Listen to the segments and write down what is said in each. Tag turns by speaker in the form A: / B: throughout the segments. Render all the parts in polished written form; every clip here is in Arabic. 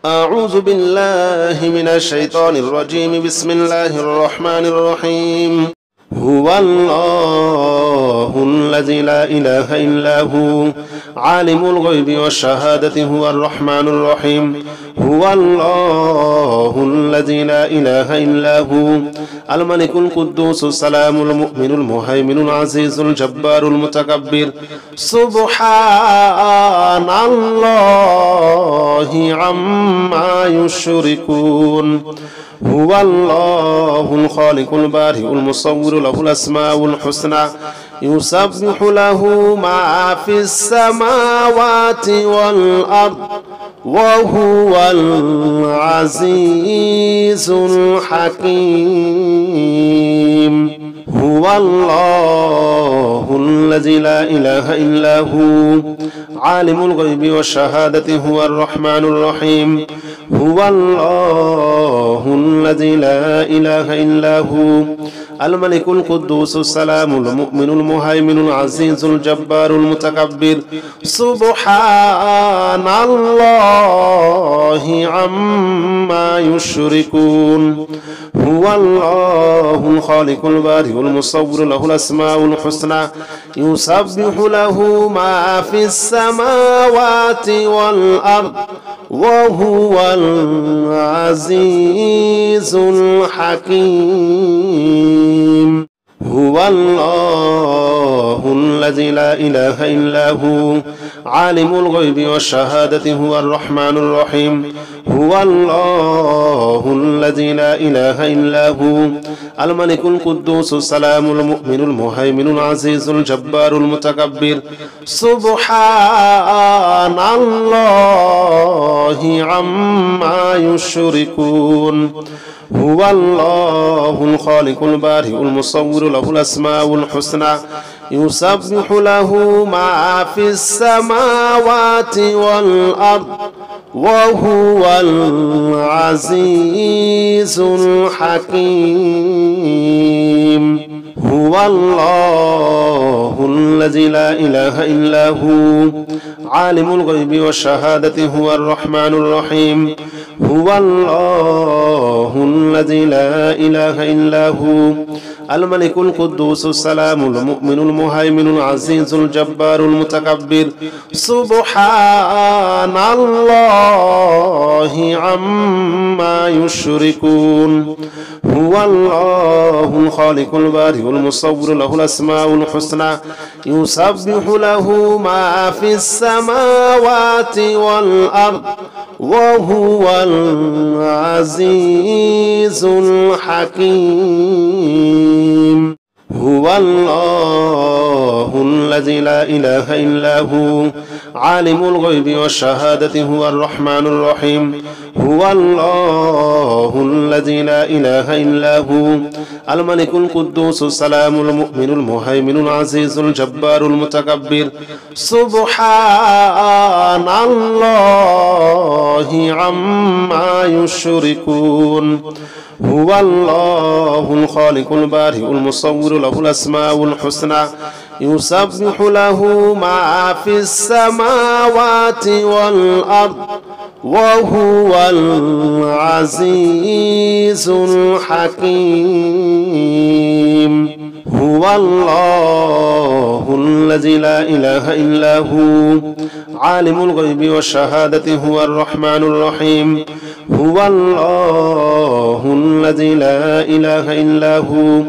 A: أعوذ بالله من الشيطان الرجيم. بسم الله الرحمن الرحيم. هو الله الذي لا إله إلا هو عالم الغيب والشهادة هو الرحمن الرحيم. هو الله الذي لا إله إلا هو الملك القدوس السلام المؤمن المهيمن العزيز الجبار المتكبر. سبحان الله عما يشركون. هو الله الخالق البارئ المصور له الأسماء الحسنى يسبح له ما في السماوات والأرض وهو العزيز الحكيم. هو الله الذي لا إله إلا هو عالم الغيب والشهادة هو الرحمن الرحيم. هو الله الذي لا إله إلا هو الملك القدوس السلام المؤمن المهيمن العزيز الجبار المتكبر. سبحان الله عما يشركون. هو الله الخالق البارئ المصور له الأسماء الحسنى يسبح له ما في السماوات والأرض وهو العزيز الحكيم. هو الله الذي لا إله إلا هو عالم الغيب والشهادة هو الرحمن الرحيم. هو الله الذي لا إله إلا هو الملك القدوس السلام المؤمن المهيمن العزيز الجبار المتكبر. سبحان الله عما يشركون. هو الله الخالق البارئ المصور له الأسماء الحسنى يسبح له ما في السماوات والأرض وهو العزيز الحكيم. هو الله الذي لا إله إلا هو عالم الغيب والشهادة هو الرحمن الرحيم. هو الله الذي لا إله إلا هو الملك القدوس السلام المؤمن المهيمن العزيز الجبار المتكبر. سبحان الله عما يشركون. هو الله الخالق البارئ المصور له الأسماء الحسنى يسبح له ما في السماوات والأرض وهو العزيز الحكيم. هو الله الذي لا إله إلا هو عالم الغيب والشهادة هو الرحمن الرحيم. هو الله الذي لا إله إلا هو الملك القدوس السلام المؤمن المهيمن العزيز الجبار المتكبر. سبحان الله عما يشركون. هو الله الخالق البارئ المصور له الأسماء الحسنى يسبح له ما في السماوات والأرض وهو العزيز الحكيم. هو الله الذي لا إله إلا هو عالم الغيب والشهادة هو الرحمن الرحيم. هو الله الذي لا إله إلا هو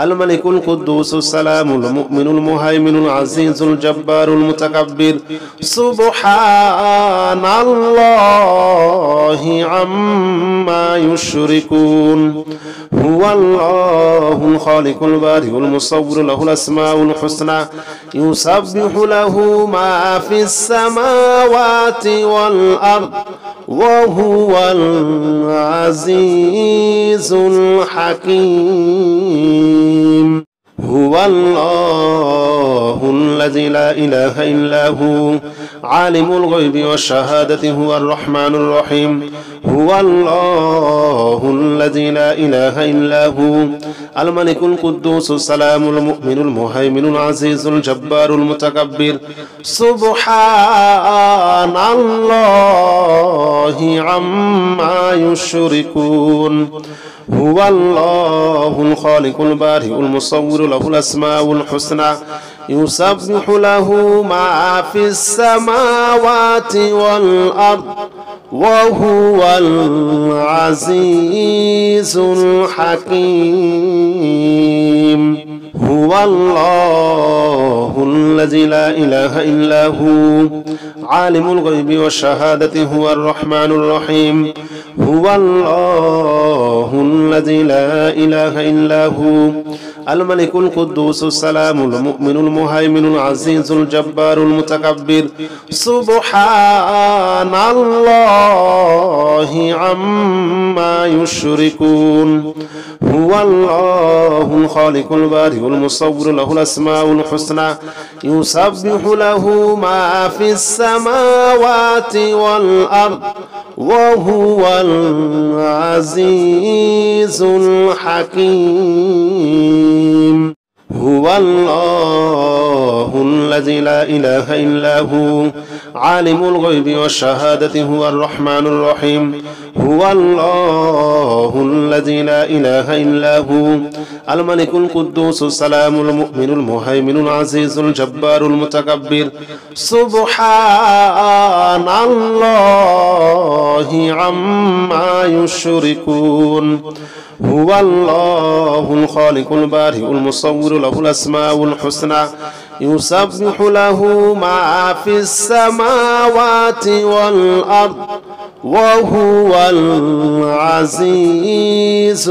A: الملك القدوس السلام المؤمن المهيمن العزيز الجبار المتكبر. سبحان الله عما يشركون. هو الله الخالق البارئ المصور له الأسماء الحسنى يسبح له ما في السماوات والأرض وهو العزيز الحكيم. هو الله الله الذي لا إله إلا هو عالم الغيب والشهادة هو الرحمن الرحيم هو الله الذي لا إله إلا هو الملك القدوس السلام المؤمن المهيمن العزيز الجبار المتكبر سبحان الله عما يشركون هو الله الخالق البارئ المصور له الأسماء الحسنى يسبح له ما في السماوات والأرض وهو العزيز الحكيم هو الله الذي لا إله إلا هو عالم الغيب والشهادة هو الرحمن الرحيم هو الله الذي لا إله إلا هو الملك القدوس السلام المؤمن المهيمن العزيز الجبار المتكبر سبحان الله عما يشركون هو الله الخالق البارئ المصور له الأسماء الحسنى يسبح له ما في السماوات والأرض وهو العزيز الحكيم هو الله الذي لا إله إلا هو عالم الغيب والشهادة هو الرحمن الرحيم هو الله الذي لا إله إلا هو الملك القدوس السلام المؤمن المهيمن العزيز الجبار المتكبر سبحان الله عما يشركون هو الله الخالق البارئ المصور له الأسماء الحسنى يسبح له ما في السماوات والأرض وهو العزيز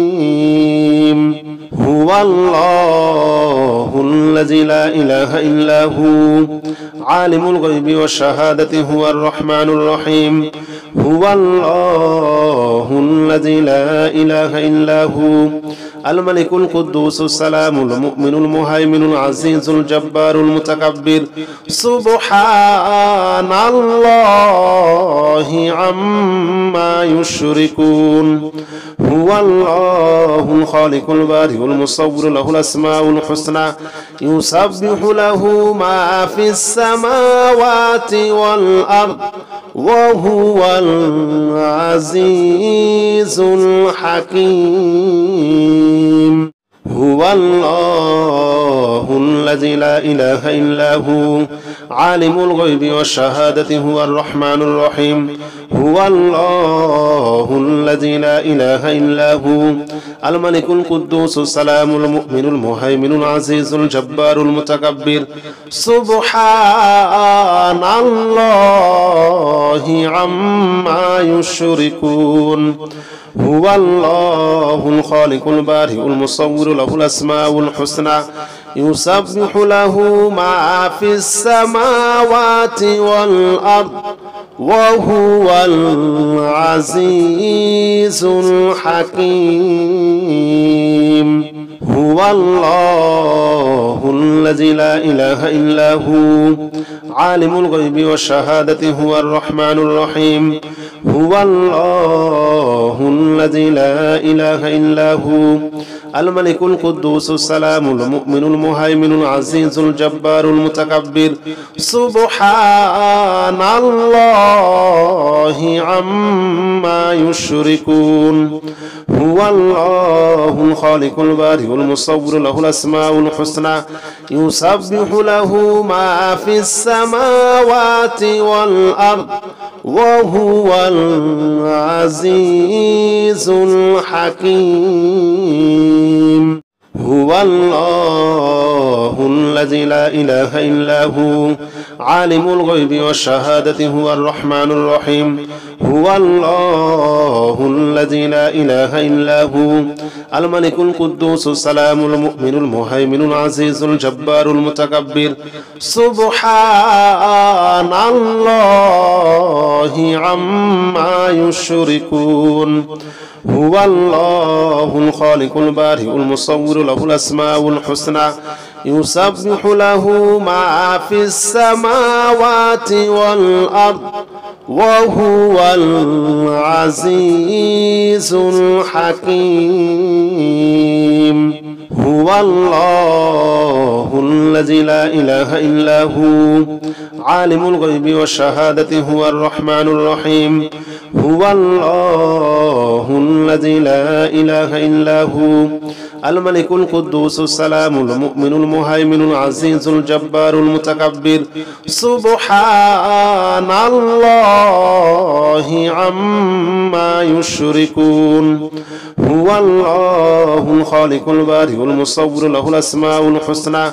A: الحكيم هو الله الذي لا إله إلا هو عالم الغيب والشهادة هو الرحمن الرحيم هو الله الذي لا إله إلا هو الملك القدوس السلام المؤمن المهيمن العزيز الجبار المتكبر سبحان الله عما يشركون هو الله الخالق البارئ المصور له الأسماء الحسنى يسبح له ما في السماوات والأرض وهو العزيز الحكيم هو الله الذي لا إله إلا هو عالم الغيب والشهادة هو الرحمن الرحيم هو الله الذي لا إله إلا هو الملك القدوس السلام المؤمن المهيمن العزيز الجبار المتكبر سبحان الله عما يشركون هو الله الخالق البارئ المصور له الأسماء الحسنى يسبح له ما في السماوات والأرض وهو العزيز الحكيم هو الله الذي لا إله إلا هو عالم الغيب والشهادة هو الرحمن الرحيم هو الله الذي لا إله إلا هو الملك القدوس السلام المؤمن المهيمن العزيز الجبار المتكبر سبحان الله عما يشركون هو الله الخالق البارئ المصور له الأسماء الحسنى يسبح له ما في السماوات والأرض وهو العزيز الحكيم هو الله الذي لا إله إلا هو عالم الغيب والشهادة هو الرحمن الرحيم هو الله الذي لا إله إلا هو الملك القدوس السلام المؤمن المهيمن العزيز الجبار المتكبر سبحان الله الله عما يشركون هو الله الخالق البارئ المصور له الأسماء الحسنى يسبح له ما في السماوات والأرض وهو العزيز الحكيم هو الله الذي لا إله إلا هو عالم الغيب والشهادة هو الرحمن الرحيم هو الله الذي لا إله إلا هو الملك القدوس السلام المؤمن المهيمن العزيز الجبار المتكبر سبحان الله عما يشركون هو الله الخالق البارئ المصور له الأسماء الحسنى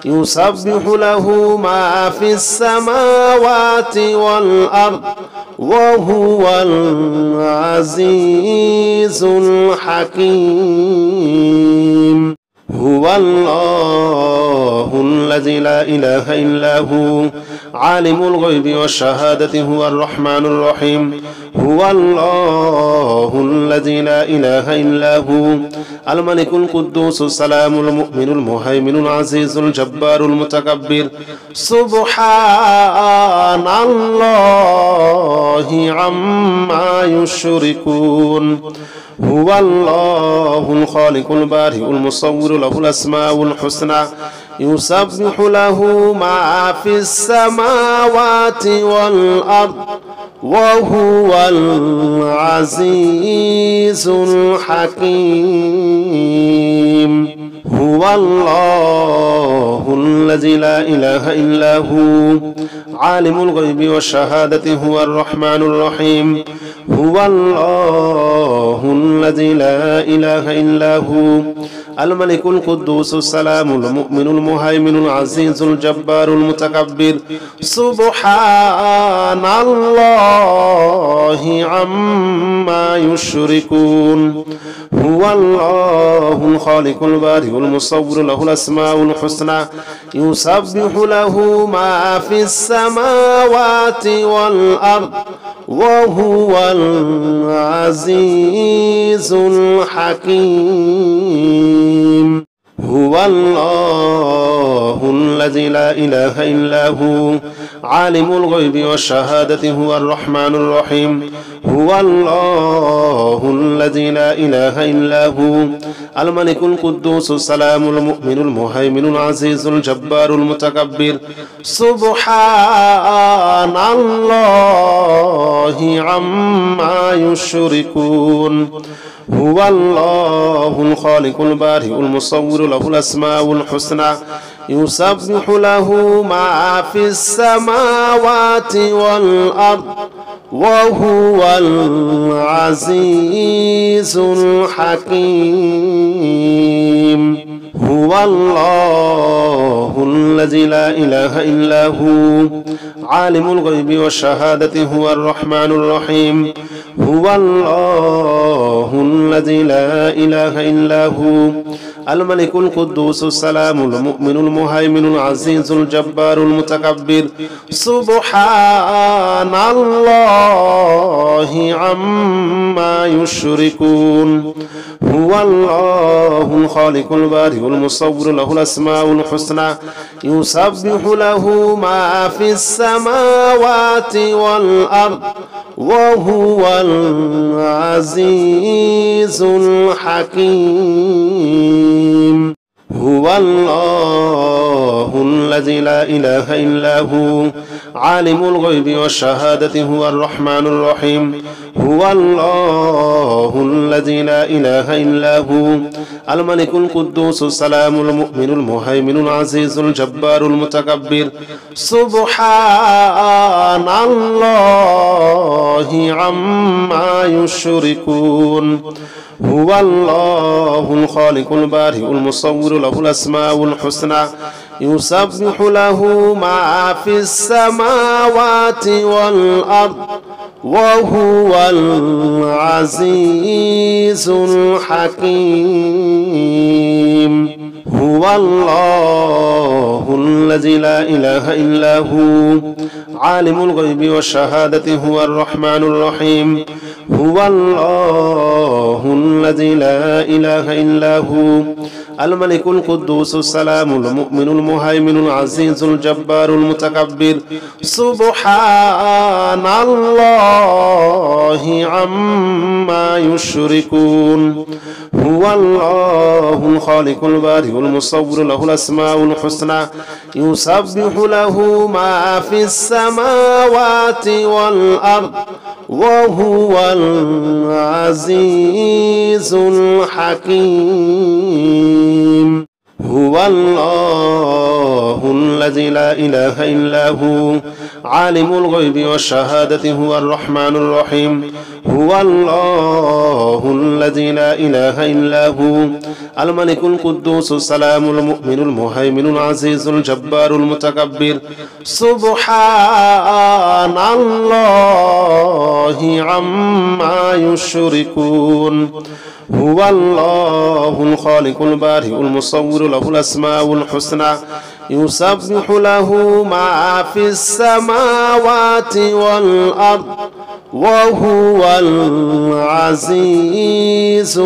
A: يسبح له ما في السماوات والأرض وهو العزيز الحكيم هو الله الذي لا إله إلا هو عالم الغيب والشهادة هو الرحمن الرحيم هو الله الذي لا إله إلا هو الملك القدوس السلام المؤمن المهيمن العزيز الجبار المتكبر سبحان الله عما يشركون هو الله الخالق البارئ المصور له الأسماء الحسنى يسبح له ما في السماوات والأرض وهو العزيز الحكيم هو الله الذي لا إله إلا هو عالم الغيب والشهادة هو الرحمن الرحيم هو الله الذي لا إله إلا هو الملك القدوس السلام المؤمن المهيمن العزيز الجبار المتكبر سبحان الله عما يشركون هو الله الخالق البارئ المصور له الأسماء الحسنى يسبح له ما في السماوات والأرض وهو العزيز الحكيم هو الله الذي لا إله إلا هو عالم الغيب والشهادة هو الرحمن الرحيم هو الله الذي لا إله إلا هو الملك القدوس السلام المؤمن المهيمن العزيز الجبار المتكبر سبحان الله عما يشركون هو الله الخالق البارئ المصور له الأسماء الحسنى يسبح له ما في السماوات والأرض وهو العزيز الحكيم هو الله الذي لا إله إلا هو عالم الغيب والشهادة هو الرحمن الرحيم هو الله الذي لا إله إلا هو الملك القدوس السلام المؤمن المهيمن العزيز الجبار المتكبر سبحان الله عما يشركون هو الله الخالق البارئ المصور له الأسماء الحسنى يسبح له ما في السماوات والأرض وهو العزيز الحكيم هو الله الذي لا إله إلا هو عالم الغيب والشهادة هو الرحمن الرحيم هو الله الذي لا إله إلا هو الملك القدوس السلام المؤمن المهيمن العزيز الجبار المتكبر سبحان الله عما يشركون هو الله الخالق البارئ المصور له الأسماء الحسنى يسبح له ما في السماوات والأرض وهو العزيز الحكيم هو الله الذي لا إله إلا هو عالم الغيب والشهادة هو الرحمن الرحيم هو الله الذي لا إله إلا هو الملك القدوس السلام المؤمن المهيمن العزيز الجبار المتكبر سبحان الله عما يشركون هو الله الخالق البارئ المصور له الأسماء الحسنى يسبح له ما في السماوات والأرض وهو العزيز الحكيم هو الله الذي لا إله إلا هو عالم الغيب والشهادة هو الرحمن الرحيم هو الله الذي لا إله إلا هو الملك القدوس السلام المؤمن المهيمن العزيز الجبار المتكبر سبحان الله عما يشركون هو الله الخالق البارئ المصور له الأسماء الحسنى يسبح له ما في السماوات والأرض وهو العزيز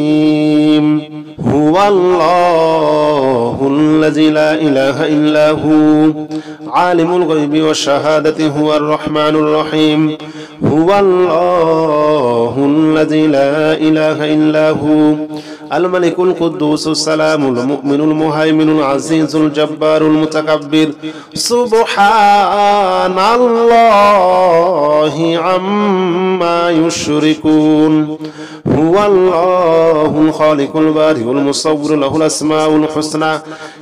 A: الحكيم هو الله الذي لا إله إلا هو عالم الغيب والشهادة هو الرحمن الرحيم هو الله الذي لا إله إلا هو الملك القدوس السلام المؤمن المهيمن العزيز الجبار المتكبر سبحان الله عما يشركون هو الله الخالق البارئ المصور له الأسماء الحسنى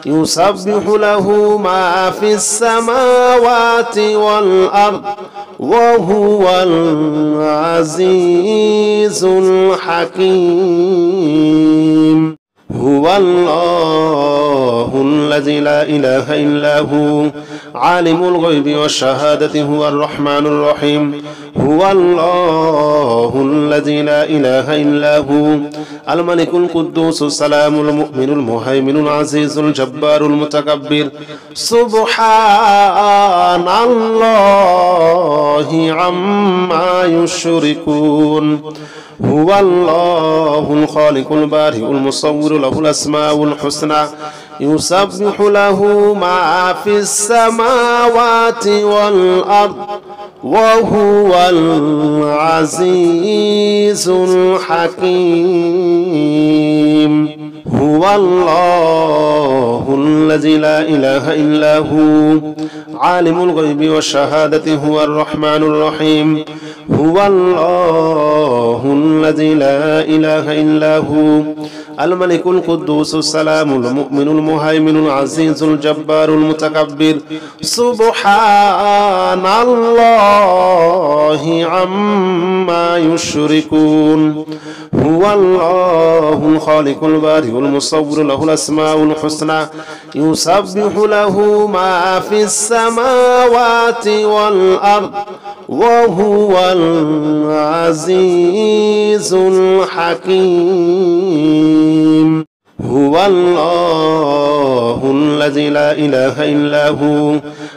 A: يسبح له ما في السماوات والأرض وهو العزيز الحكيم هو الله الذي لا إله إلا هو عالم الغيب والشهادة هو الرحمن الرحيم هو الله الذي لا إله إلا هو الملك القدوس السلام المؤمن المهيمن العزيز الجبار المتكبر سبحان الله عما يشركون هو الله الخالق البارئ المصور له الأسماء الحسنى يسبح له ما في السماوات والأرض وهو العزيز الحكيم هو الله الذي لا إله إلا هو عالم الغيب والشهادة هو الرحمن الرحيم هو الله الذي لا إله إلا هو الملك القدوس السلام المؤمن المهيمن العزيز الجبار المتكبر سبحان الله عما يشركون هو الله الخالق البارئ المصور له الأسماء الحسنى يسبح له ما في السماوات والأرض وهو العزيز الحكيم هو الله الذي لا إله إلا هو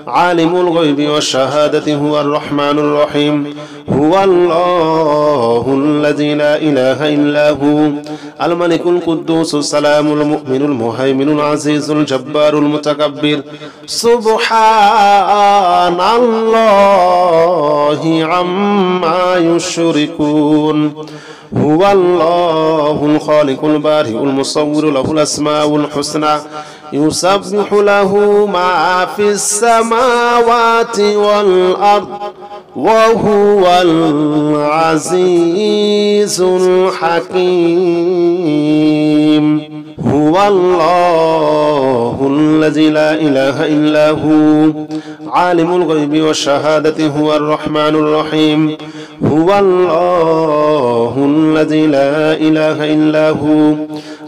A: عالم الغيب والشهادة هو الرحمن الرحيم هو الله الذي لا إله إلا هو الملك القدوس السلام المؤمن المهيمن العزيز الجبار المتكبر سبحان الله عما يشركون هو الله الخالق البارئ المصور له الأسماء الحسنى يسبح له ما في السماوات والأرض وهو العزيز الحكيم هو الله الذي لا إله إلا هو عالم الغيب والشهادة هو الرحمن الرحيم هو الله الذي لا إله إلا هو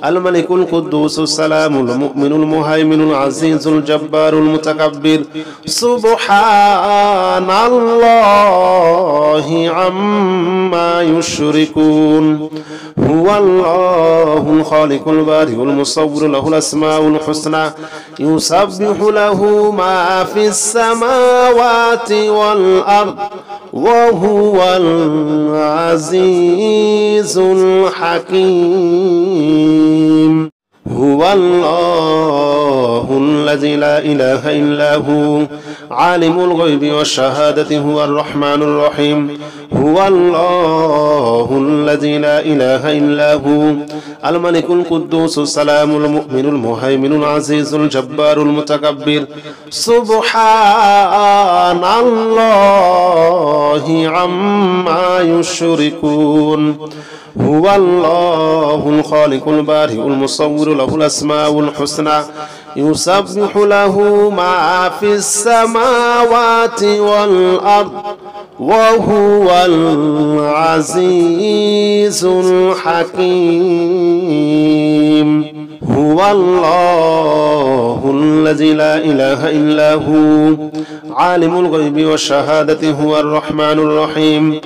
A: الملك القدوس السلام المؤمن المهيمن العزيز الجبار المتكبر سبحان الله عما يشركون هو الله الخالق البارئ المصور له الأسماء الحسنى يسبح له ما في السماوات والأرض وهو العزيز الحكيم. هو الله الذي لا إله إلا هو عالم الغيب والشهادة هو الرحمن الرحيم. هو الله الذي لا إله إلا هو الملك القدوس السلام المؤمن المهيمن العزيز الجبار المتكبر. سبحان الله عما يشركون. هو الله الخالق البارئ المصور له الأسماء الحسنى يسبح له ما في السماوات والأرض وهو العزيز الحكيم. هو الله الذي لا إله إلا هو عالم الغيب والشهادة هو الرحمن الرحيم.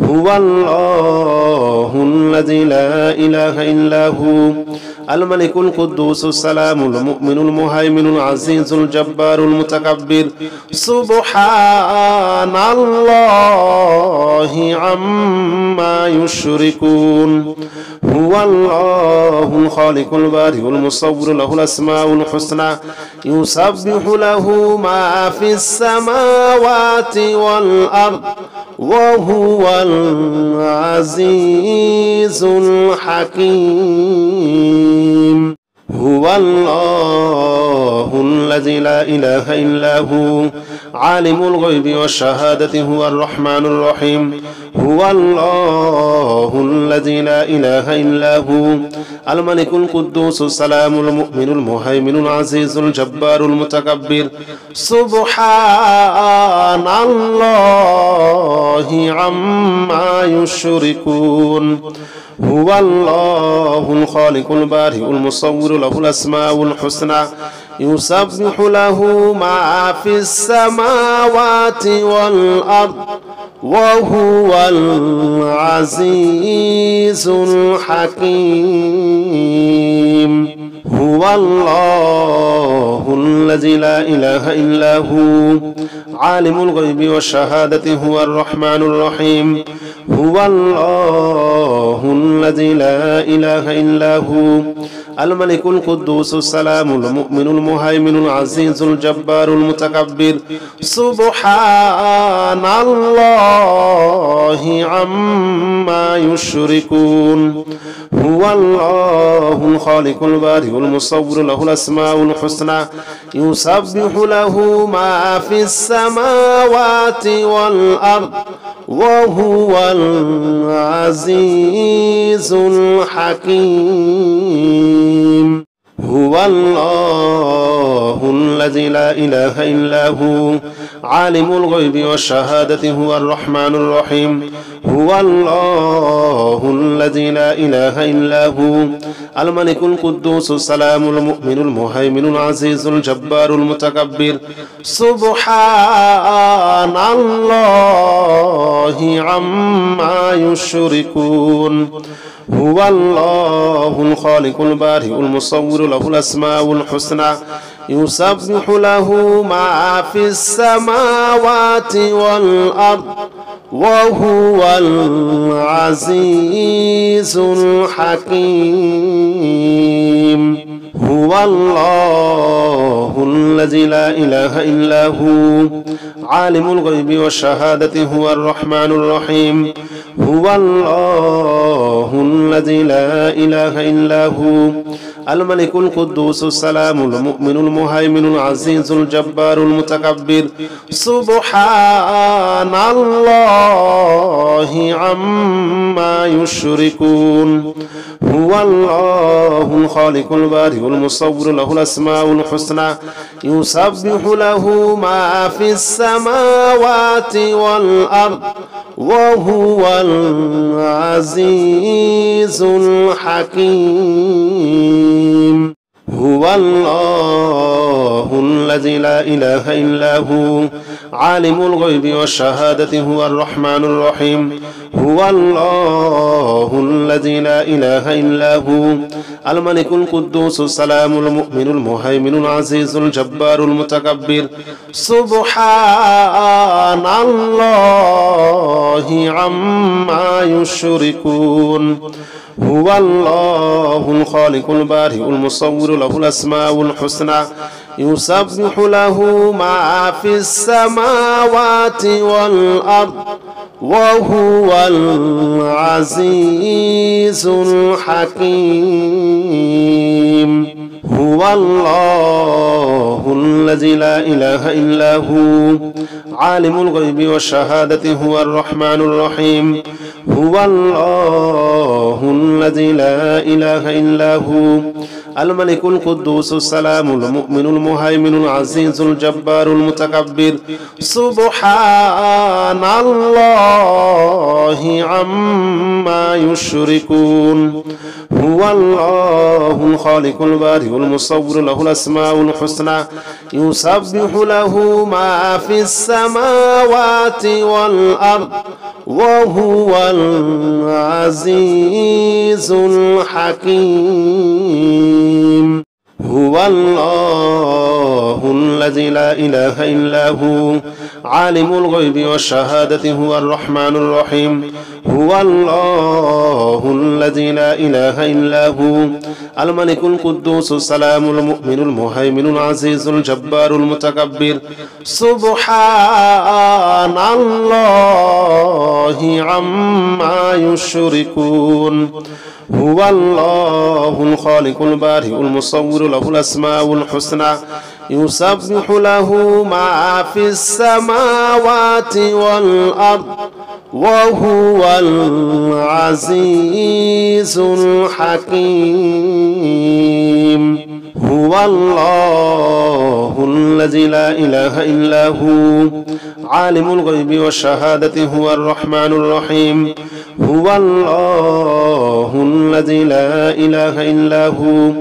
A: هو الله الذي لا إله إلا هو الملك القدوس السلام المؤمن المهيمن العزيز الجبار المتكبر. سبحان الله عما يشركون. هو الله الخالق البارئ المصور له الأسماء الحسنى يسبح له ما في السماوات والأرض وهو العزيز الحكيم. هو الله الذي لا إله إلا هو عالم الغيب والشهادة هو الرحمن الرحيم. هو الله الذي لا إله إلا هو الملك القدوس السلام المؤمن المهيمن العزيز الجبار المتكبر. سبحان الله عما يشركون. هو الله الخالق البارئ المصور له الأسماء الحسنى يسبح له ما في السماوات والأرض وهو العزيز الحكيم. هو الله الذي لا إله إلا هو عالم الغيب والشهادة هو الرحمن الرحيم. هو الله الذي لا إله إلا هو الملك القدوس السلام المؤمن المهيمن العزيز الجبار المتكبر. سبحان الله عما يشركون. هو الله الخالق البارئ المصور له الأسماء الحسنى يسبح له ما في السماوات والأرض وهو العزيز الحكيم. هو الله الذي لا إله إلا هو عالم الغيب والشهادة هو الرحمن الرحيم. هو الله الذي لا إله إلا هو الملك القدوس السلام المؤمن المهيمن العزيز الجبار المتكبر. سبحان الله عما يشركون. هو الله الخالق البارئ المصور له الأسماء الحسنى يسبح له ما في السماوات والأرض وهو العزيز الحكيم. هو الله الذي لا إله إلا هو عالم الغيب والشهادة هو الرحمن الرحيم. هو الله الذي لا إله إلا هو الملك القدوس السلام المؤمن المهيمن العزيز الجبار المتكبر. سبحان الله عما يشركون. هو الله الخالق البارئ المصور له الأسماء الحسنى يسبح له ما في السماوات والأرض وهو العزيز الحكيم. هو الله الذي لا إله إلا هو عالم الغيب والشهادة هو الرحمن الرحيم. هو الله الذي لا إله إلا هو الملك القدوس السلام المؤمن المهيمن العزيز الجبار المتكبر سبحان الله عما يشركون هو الله الخالق البارئ المصور له الأسماء الحسنى يسبح له ما في السماوات والأرض وهو العزيز الحكيم هو الله الذي لا إله إلا هو عالم الغيب والشهادة هو الرحمن الرحيم هو الله الذي لا إله إلا هو الملك القدوس السلام المؤمن المهيمن العزيز الجبار المتكبر سبحان الله عما يشركون هو الله الخالق البارئ المصور له الأسماء الحسنى يسبح له ما في السماوات والأرض وهو العزيز الحكيم هو الله الذي لا إله إلا هو عالم الغيب والشهادة هو الرحمن الرحيم هو الله الذي لا إله إلا هو الملك القدوس السلام المؤمن المهيمن العزيز الجبار المتكبر سبحان الله عما يشركون هو الله الخالق البارئ المصور له الأسماء الحسنى يسبح له ما في السماوات والأرض وهو العزيز الحكيم هو الله الذي لا إله إلا هو عالم الغيب والشهادة هو الرحمن الرحيم هو الله الذي لا إله إلا هو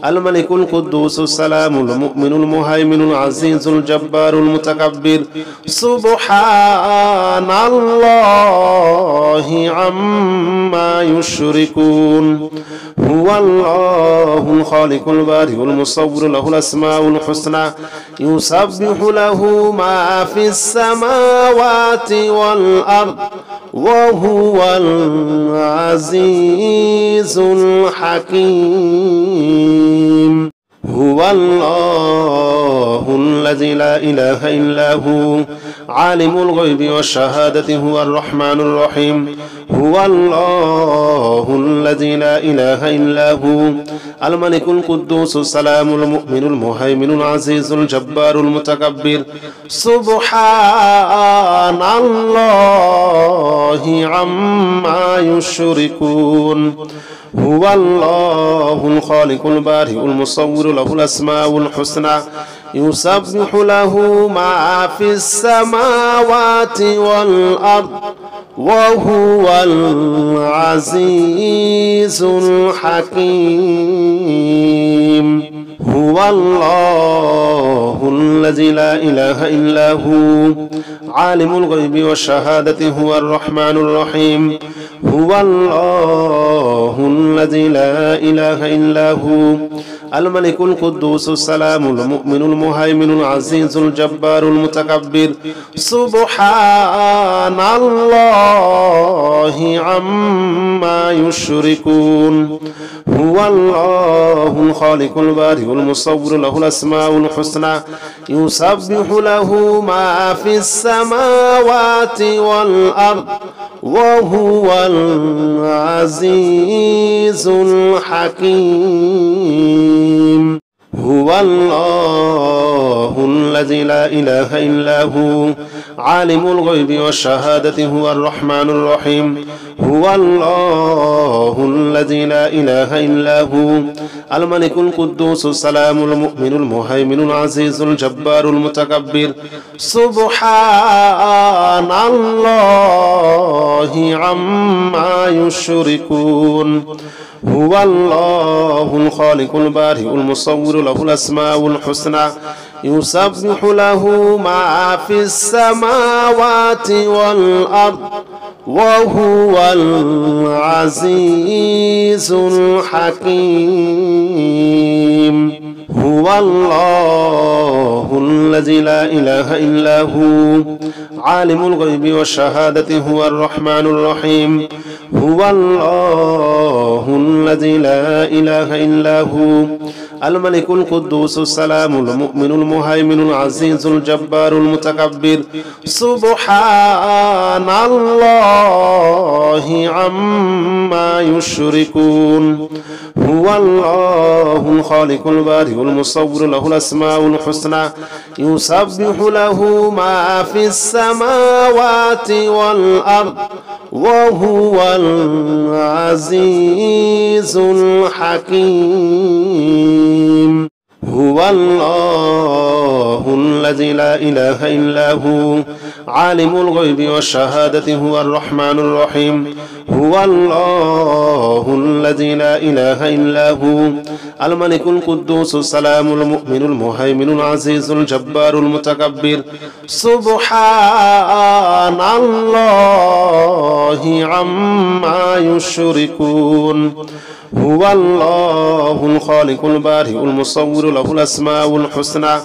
A: الملك القدوس السلام المؤمن المهيمن العزيز الجبار المتكبر سبحان الله عما يشركون هو الله الخالق البارئ المصور له الأسماء الحسنى يسبح له ما في السماوات والأرض وهو العزيز الحكيم هو الله الذي لا إله إلا هو عالم الغيب والشهادة هو الرحمن الرحيم هو الله الذي لا إله إلا هو الملك القدوس السلام المؤمن المهيمن العزيز الجبار المتكبر سبحان الله عما يشركون هو الله الخالق البارئ المصور له الأسماء الحسنى يسبح له ما في السماوات والأرض وهو العزيز الحكيم هو الله الذي لا إله إلا هو عالم الغيب والشهادة هو الرحمن الرحيم هو الله الذي لا إله إلا هو الملك القدوس السلام المؤمن المهيمن العزيز الجبار المتكبر سبحان الله عما يشركون هو الله الخالق البارئ المصور له الأسماء الحسنى يسبح له ما في السماوات والأرض وهو العزيز الحكيم هو الله الذي لا إله إلا هو عالم الغيب والشهادة هو الرحمن الرحيم هو الله الذي لا إله إلا هو الملك القدوس السلام المؤمن المهيمن العزيز الجبار المتكبر سبحان الله عما يشركون هو الله الخالق البارئ المصور له الأسماء الحسنى يسبح له ما في السماوات والأرض وهو العزيز الحكيم هو الله الذي لا إله إلا هو عالم الغيب والشهادة هو الرحمن الرحيم هو الله الذي لا إله إلا هو الملك القدوس السلام المؤمن المهيمن العزيز الجبار المتكبر سبحان الله عما يشركون هو الله الخالق البارئ المصور له الأسماء الحسنى يسبح له ما في السماوات والأرض وهو العزيز الحكيم هو الله الذي لا إله إلا هو عالم الغيب والشهادة هو الرحمن الرحيم هو الله الذي لا إله إلا هو الملك القدوس السلام المؤمن المهيمن العزيز الجبار المتكبر سبحان الله عما يشركون هو الله الخالق البارئ المصور له الأسماء الحسنى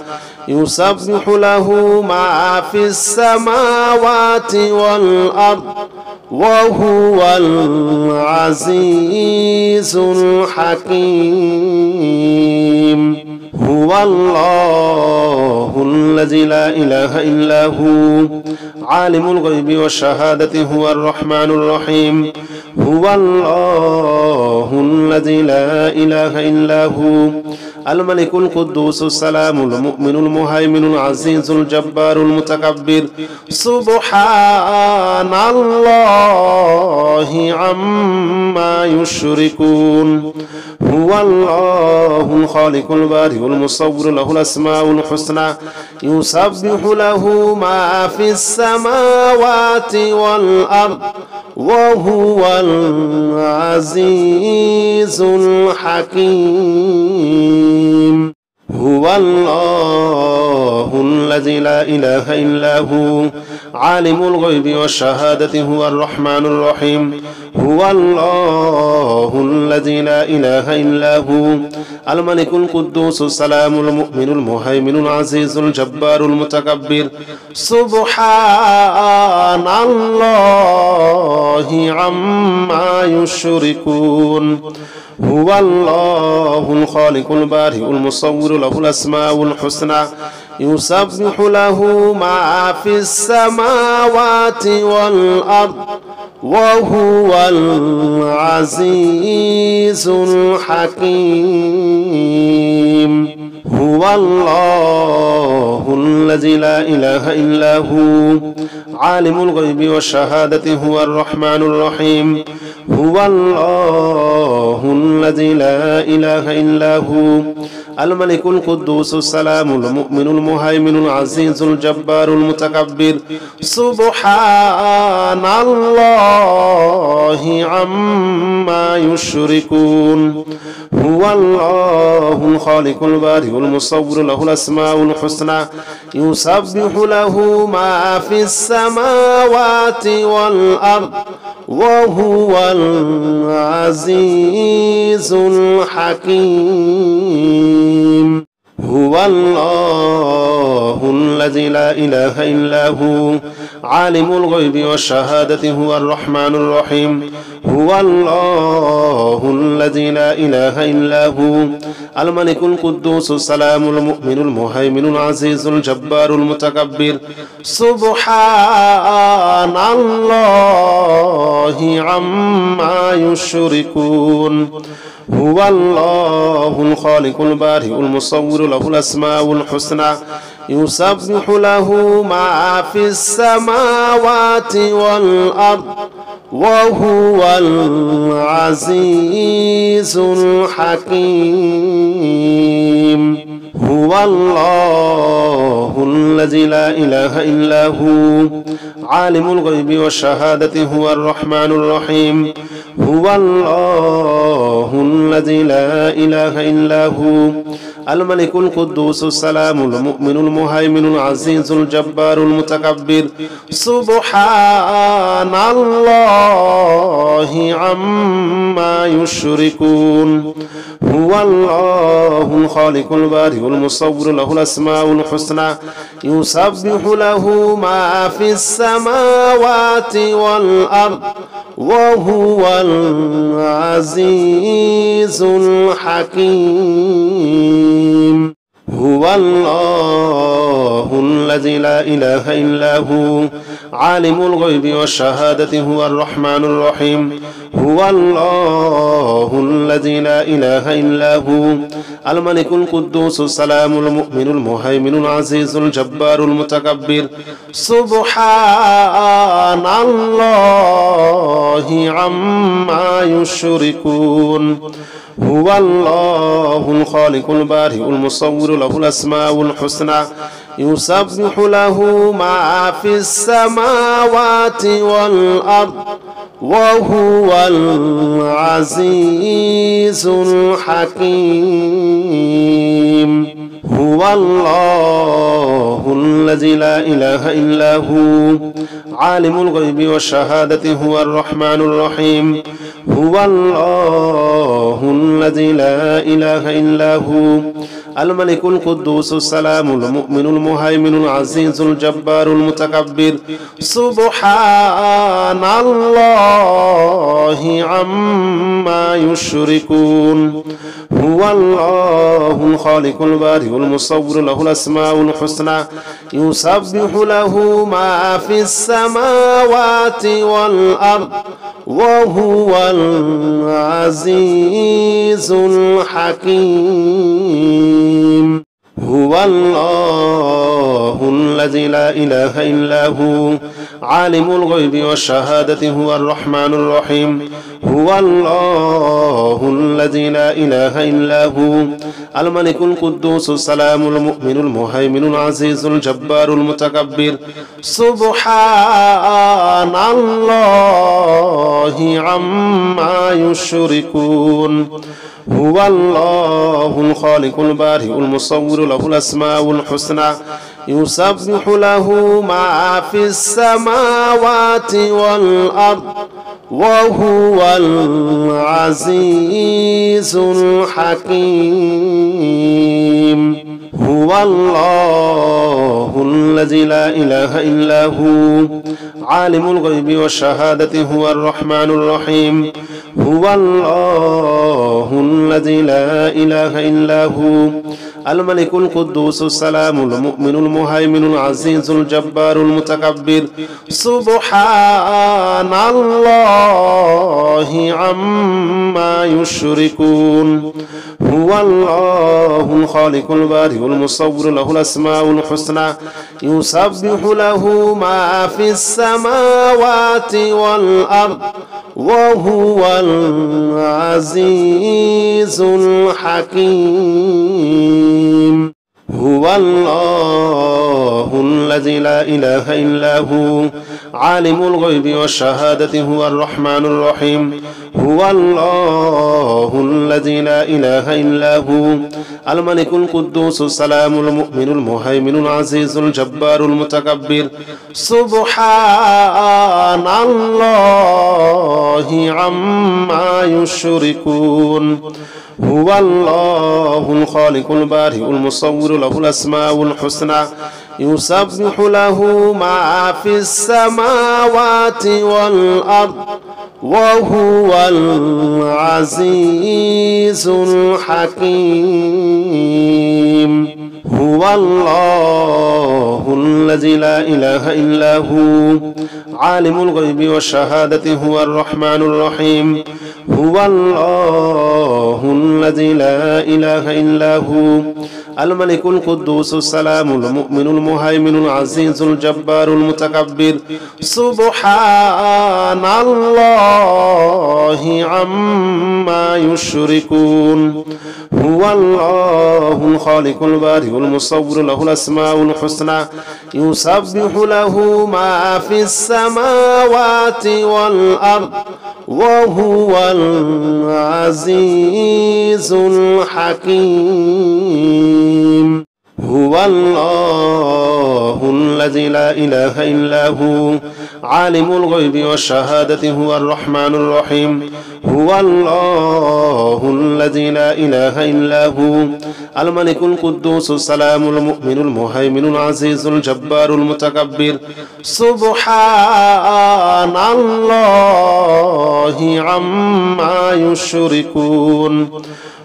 A: يسبح له ما في السماوات والأرض وهو العزيز الحكيم هو الله الذي لا إله إلا هو عالم الغيب والشهادة هو الرحمن الرحيم هو الله الذي لا إله إلا هو الملك القدوس السلام المؤمن المهيمن العزيز الجبار المتكبر سبحان الله عما يشركون هو الله الخالق البارئ المصور له الأسماء الحسنى يسبح له ما في السماوات والأرض وهو العزيز الحكيم هو الله الذي لا إله إلا هو عالم الغيب والشهادة هو الرحمن الرحيم هو الله الذي لا إله إلا هو الملك القدوس السلام المؤمن المهيمن العزيز الجبار المتكبر سبحان الله عما يشركون هو الله الخالق البارئ المصور له الأسماء الحسنى يسبح له ما في السماوات والأرض وهو العزيز الحكيم هو الله الذي لا إله إلا هو عالم الغيب والشهادة هو الرحمن الرحيم هو الله الذي لا إله إلا هو الملك القدوس السلام المؤمن المهيمن العزيز الجبار المتكبر سبحان الله عما يشركون هو الله الخالق البارئ المصور له الأسماء الحسنى يسبح له ما في السماوات والأرض وهو العزيز الحكيم هو الله الذي لا إله إلا هو عالم الغيب والشهادة هو الرحمن الرحيم هو الله الذي لا إله إلا هو الملك القدوس السلام المؤمن المهيمن العزيز الجبار المتكبر سبحان الله عما يشركون هو الله الخالق البارئ المصور له الأسماء الحسنى يسبح له ما في السماوات والأرض وهو العزيز الحكيم هو الله الذي لا إله إلا هو عالم الغيب والشهادة هو الرحمن الرحيم هو الله الذي لا إله إلا هو الملك القدوس السلام المؤمن المهيمن العزيز الجبار المتكبر سبحان الله عما يشركون هو الله الخالق البارئ المصور له الأسماء الحسنى يسبح له ما في السماوات والأرض وهو العزيز الحكيم هو الله الذي لا إله إلا هو عالم الغيب والشهادة هو الرحمن الرحيم هو الله الذي لا إله إلا هو الملك القدوس السلام المؤمن المهيمن العزيز الجبار المتكبر سبحان الله عما يشركون هو الله الخالق البارئ المصور له الأسماء الحسنى يسبح له ما في السماوات والأرض وهو العزيز الحكيم هو الله الذي لا إله إلا هو عالم الغيب والشهادة هو الرحمن الرحيم هو الله الذي لا إله إلا هو الملك القدوس السلام المؤمن المهيمن العزيز الجبار المتكبر سبحان الله عما يشركون هو الله الخالق البارئ المصور له الأسماء الحسنى يسبح له ما في السماوات والأرض وهو العزيز الحكيم هو الله الذي لا إله إلا هو عالم الغيب والشهادة هو الرحمن الرحيم هو الله الذي لا إله إلا هو الملك القدوس السلام المؤمن المهيمن العزيز الجبار المتكبر سبحان الله عما يشركون هو الله الخالق البارئ المصور له الأسماء الحسنى يسبح له ما في السماوات والأرض وهو العزيز الحكيم هو الله الذي لا إله إلا هو عالم الغيب والشهادة هو الرحمن الرحيم هو الله الذي لا إله إلا هو الملك القدوس السلام المؤمن المهيمن العزيز الجبار المتكبر سبحان الله عما يشركون هو الله الخالق البارئ المصور له الأسماء الحسنى يسبح له ما في السماوات والأرض وهو العزيز الحكيم هو الله الذي لا إله إلا هو عالم الغيب والشهادة هو الرحمن الرحيم هو الله الذي لا إله إلا هو الملك القدوس السلام المؤمن المهيمن العزيز الجبار المتكبر سبحان الله عما يشركون هو الله الخالق البارئ المصور له الأسماء الحسنى يسبح له ما في السماوات والأرض وهو العزيز الحكيم هو الله الذي لا إله إلا هو عالم الغيب والشهادة هو الرحمن الرحيم هو الله الذي لا إله إلا هو الملك القدوس السلام المؤمن المهيمن العزيز الجبار المتكبر سبحان الله عما يشركون هو الله الخالق البارئ المصور له الأسماء الحسنى يسبح له ما في السماوات والأرض وهو العزيز الحكيم هو الله الذي لا إله إلا هو عالم الغيب والشهادة هو الرحمن الرحيم هو الله الذي لا إله إلا هو الملك القدوس السلام المؤمن المهيمن العزيز الجبار المتكبر سبحان الله عما يشركون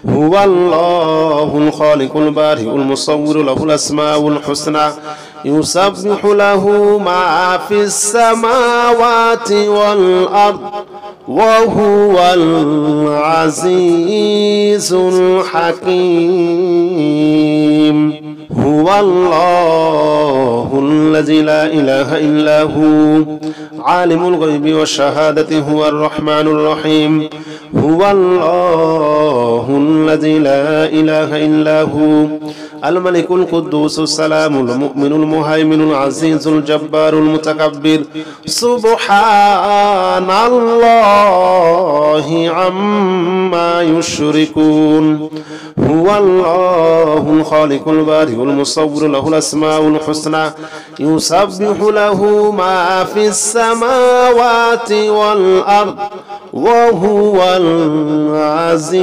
A: هو الله الخالق البارئ المصور له الأسماء الحسنى يسبح له ما في السماوات والأرض وهو العزيز الحكيم هو الله الذي لا إله إلا هو عالم الغيب والشهادة هو الرحمن الرحيم هو الله الذي لا إله إلا هو الملك القدوس السلام المؤمن المهيمن العزيز الجبار المتكبر سبحان الله عما يشركون هو الله الخالق البارئ المصور له الأسماء الحسنى يسبح له ما في السماوات والأرض وهو العزيز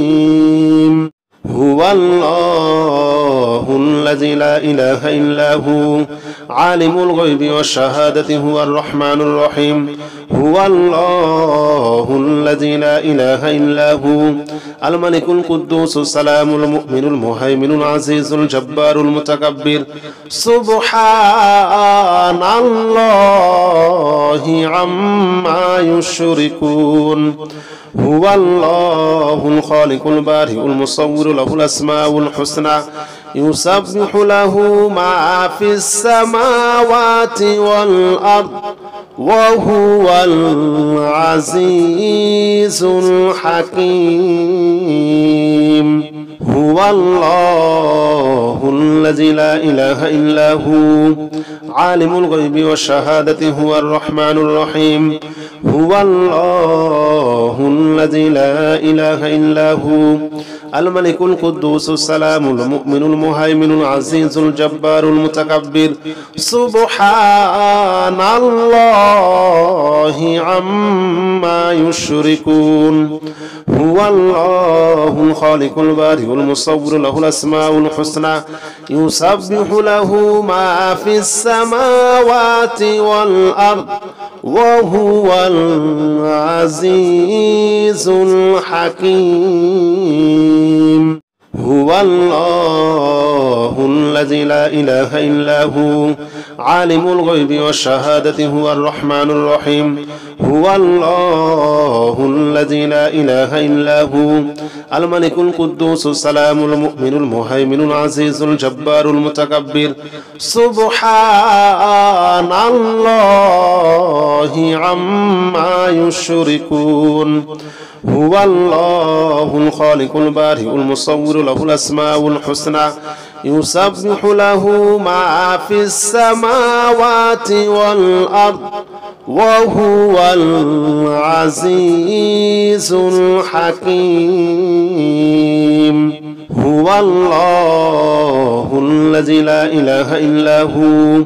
A: الحكيم هو الله الذي لا إله إلا هو عالم الغيب والشهادة هو الرحمن الرحيم هو الله الذي لا إله إلا هو الملك القدوس السلام المؤمن المهيمن العزيز الجبار المتكبر سبحان الله عما يشركون هو الله الخالق البارئ المصور له الأسماء الحسنى يسبح له ما في السماوات والأرض وهو العزيز الحكيم هو الله الذي لا إله إلا هو عالم الغيب والشهادة هو الرحمن الرحيم هو الله الذي لا إله إلا هو الملك القدوس السلام المؤمن المهيمن العزيز الجبار المتكبر سبحان الله عما يشركون هو الله الخالق البارئ المصور له الأسماء الحسنى يسبح له ما في السماوات والأرض وهو العزيز الحكيم هو الله الذي لا إله إلا هو عالم الغيب والشهادة هو الرحمن الرحيم هو الله الذي لا إله إلا هو الملك القدوس السلام المؤمن المهيمن العزيز الجبار المتكبر سبحان الله عما يشركون هو الله الخالق البارئ المصور له الأسماء الحسنى يسبح له ما في السماوات والأرض وهو العزيز الحكيم هو الله الذي لا إله إلا هو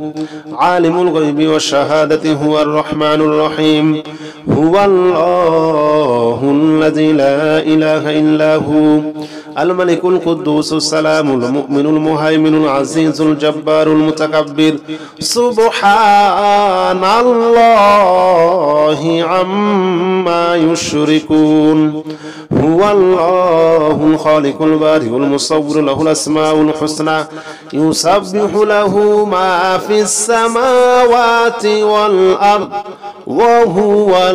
A: عالم الغيب والشهادة هو الرحمن الرحيم هو الله الذي لا إله إلا هو الملك القدوس السلام المؤمن المهيمن العزيز الجبار المتكبر سبحان الله عما يشركون هو الله الخالق البارئ المصور له الأسماء الحسنى يسبح له ما في السماوات والأرض وهو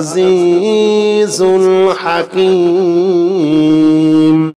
A: العزيز الحكيم.